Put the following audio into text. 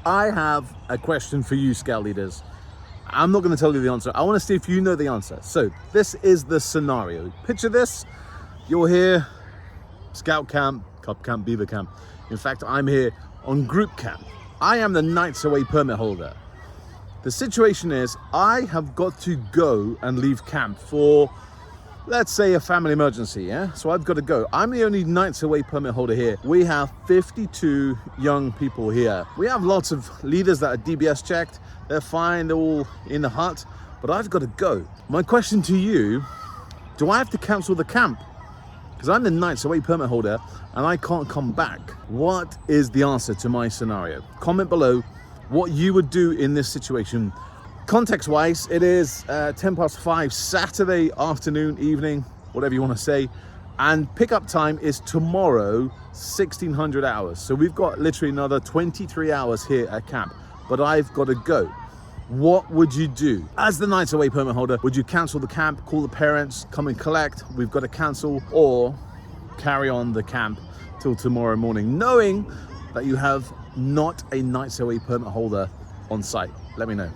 I have a question for you, Scout leaders. I'm not going to tell you the answer. I want to see if you know the answer. So this is the scenario. Picture this. You're here, Scout camp, Cub camp, Beaver camp. In fact, I'm here on group camp. I am the Nights Away permit holder. The situation is I have got to go and leave camp for, let's say, a family emergency, yeah? So I've got to go. I'm the only Nights Away permit holder here. We have 52 young people here. We have lots of leaders that are DBS checked. They're fine, they're all in the hut, but I've got to go. My question to you, do I have to cancel the camp? Because I'm the Nights Away permit holder and I can't come back. What is the answer to my scenario? Comment below what you would do in this situation. Context-wise, it is 5:10 Saturday afternoon, evening, whatever you want to say. And pickup time is tomorrow, 1600 hours. So we've got literally another 23 hours here at camp, but I've got to go. What would you do? As the Nights Away permit holder, would you cancel the camp, call the parents, come and collect, we've got to cancel, or carry on the camp till tomorrow morning, knowing that you have not a Nights Away permit holder on site? Let me know.